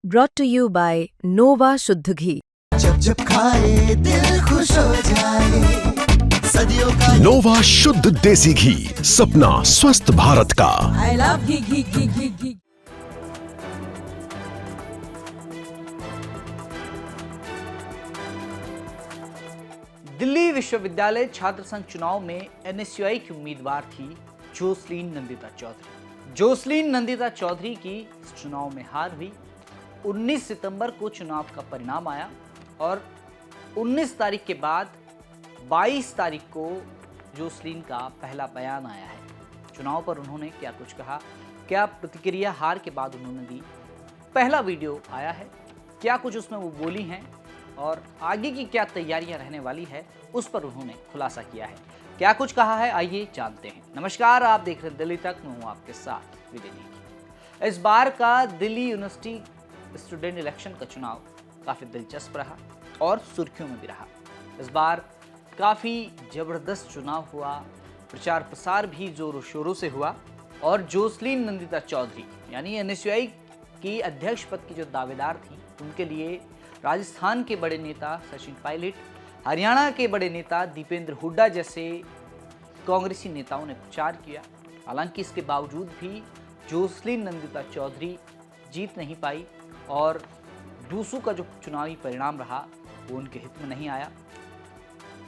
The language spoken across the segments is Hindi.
brought to you by Nova शुद्ध घी। जब जब खाए दिल खुश हो जाए, सदियों का नोवा शुद्ध देसी घी, सपना स्वस्थ भारत का। I love घी। दिल्ली विश्वविद्यालय छात्र संघ चुनाव में एनएसयूआई की उम्मीदवार थी जोसलीन नंदिता चौधरी। जोसलीन नंदिता चौधरी की इस चुनाव में हार हुई। 19 सितंबर को चुनाव का परिणाम आया और 19 तारीख के बाद 22 तारीख को जोसलीन का पहला बयान आया है। चुनाव पर उन्होंने क्या कुछ कहा, क्या प्रतिक्रिया हार के बाद उन्होंने दी, पहला वीडियो आया है, क्या कुछ उसमें वो बोली हैं और आगे की क्या तैयारियां रहने वाली है, उस पर उन्होंने खुलासा किया है। क्या कुछ कहा है, आइए जानते हैं। नमस्कार, आप देख रहे हैं दिल्ली तक, मैं हूं आपके साथ विजय नेगी। इस बार का दिल्ली यूनिवर्सिटी स्टूडेंट इलेक्शन का चुनाव काफ़ी दिलचस्प रहा और सुर्खियों में भी रहा। इस बार काफ़ी ज़बरदस्त चुनाव हुआ, प्रचार प्रसार भी जोरों शोरों से हुआ और जोसलीन नंदिता चौधरी यानी एनएसयूआई की अध्यक्ष पद की जो दावेदार थी, उनके लिए राजस्थान के बड़े नेता सचिन पायलट, हरियाणा के बड़े नेता दीपेंद्र हुड्डा जैसे कांग्रेसी नेताओं ने प्रचार किया। हालांकि इसके बावजूद भी जोसलीन नंदिता चौधरी जीत नहीं पाई और डूसू का जो चुनावी परिणाम रहा वो उनके हित में नहीं आया।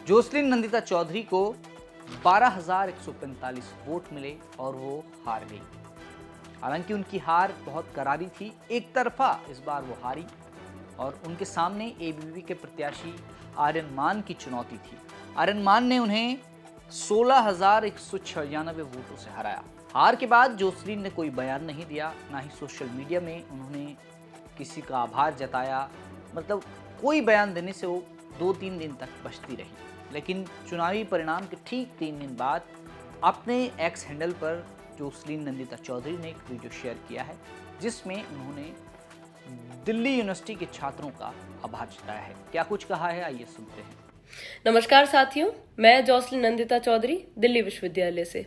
जोसलीन नंदिता चौधरी को 12,145 वोट मिले और वो हार गई। हालांकि उनकी हार बहुत करारी थी, एक तरफा इस बार वो हारी और उनके सामने एबीवीपी के प्रत्याशी आर्यन मान की चुनौती थी। आर्यन मान ने उन्हें 16,196 वोटों से हराया। हार के बाद जोसलीन ने कोई बयान नहीं दिया, ना ही सोशल मीडिया में उन्होंने किसी का आभार जताया, मतलब कोई बयान देने से वो 2-3 दिन तक बचती रही। लेकिन चुनावी परिणाम के ठीक 3 दिन बाद अपने एक्स हैंडल पर जोसलीन नंदिता चौधरी ने एक वीडियो शेयर किया है, जिसमें उन्होंने दिल्ली यूनिवर्सिटी के छात्रों का आभार जताया है। क्या कुछ कहा है, आइए सुनते हैं। नमस्कार साथियों, मैं जोसलीन नंदिता चौधरी दिल्ली विश्वविद्यालय से।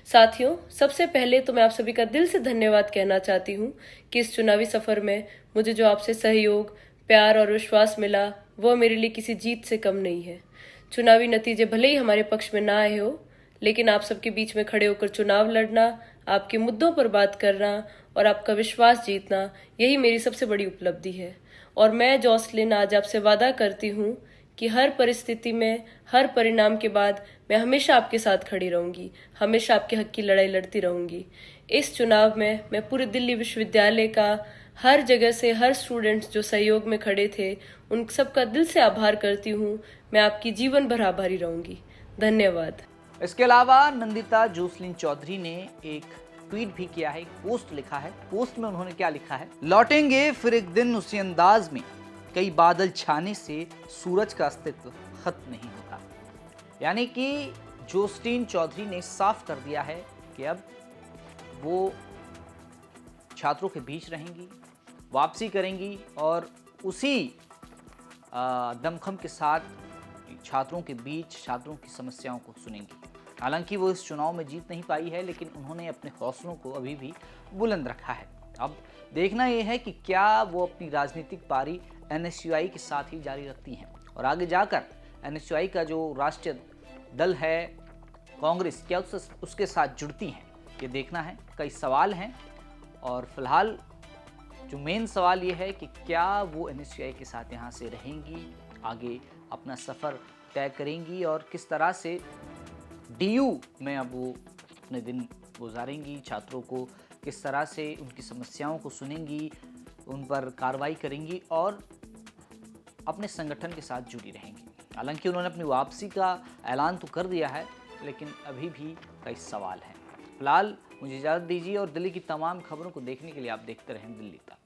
साथियों, सबसे पहले तो मैं आप सभी का दिल से धन्यवाद कहना चाहती हूँ कि इस चुनावी सफर में मुझे जो आपसे सहयोग, प्यार और विश्वास मिला वो मेरे लिए किसी जीत से कम नहीं है। चुनावी नतीजे भले ही हमारे पक्ष में ना आए हो, लेकिन आप सबके बीच में खड़े होकर चुनाव लड़ना, आपके मुद्दों पर बात करना और आपका विश्वास जीतना, यही मेरी सबसे बड़ी उपलब्धि है। और मैं जोसलीन आज आपसे वादा करती हूँ कि हर परिस्थिति में, हर परिणाम के बाद मैं हमेशा आपके साथ खड़ी रहूंगी, हमेशा आपके हक की लड़ाई लड़ती रहूंगी। इस चुनाव में मैं पूरे दिल्ली विश्वविद्यालय का हर जगह से हर स्टूडेंट्स जो सहयोग में खड़े थे, उन सबका दिल से आभार करती हूँ। मैं आपकी जीवन भर आभारी रहूंगी। धन्यवाद। इसके अलावा नंदिता जोसलीन चौधरी ने एक ट्वीट भी किया है, एक पोस्ट लिखा है। पोस्ट में उन्होंने क्या लिखा है, लौटेंगे फिर एक दिन उसी अंदाज में, कई बादल छाने से सूरज का अस्तित्व खत्म नहीं होता। यानी कि जोसलीन चौधरी ने साफ कर दिया है कि अब वो छात्रों के बीच रहेंगी, वापसी करेंगी और उसी दमखम के साथ छात्रों के बीच छात्रों की समस्याओं को सुनेंगी। हालांकि वो इस चुनाव में जीत नहीं पाई है, लेकिन उन्होंने अपने हौसलों को अभी भी बुलंद रखा है। अब देखना यह है कि क्या वो अपनी राजनीतिक पारी एनएसयूआई के साथ ही जारी रखती हैं और आगे जाकर एनएसयूआई का जो राष्ट्रीय दल है कांग्रेस, क्या उसके साथ जुड़ती हैं, ये देखना है। कई सवाल हैं और फिलहाल जो मेन सवाल ये है कि क्या वो एनएसयूआई के साथ यहाँ से रहेंगी, आगे अपना सफ़र तय करेंगी और किस तरह से डीयू में अब वो अपने दिन गुजारेंगी, छात्रों को किस तरह से उनकी समस्याओं को सुनेंगी, उन पर कार्रवाई करेंगी और अपने संगठन के साथ जुड़ी रहेंगी। हालांकि उन्होंने अपनी वापसी का ऐलान तो कर दिया है, लेकिन अभी भी कई सवाल हैं। फिलहाल मुझे इजाज़त दीजिए और दिल्ली की तमाम खबरों को देखने के लिए आप देखते रहें दिल्ली तक।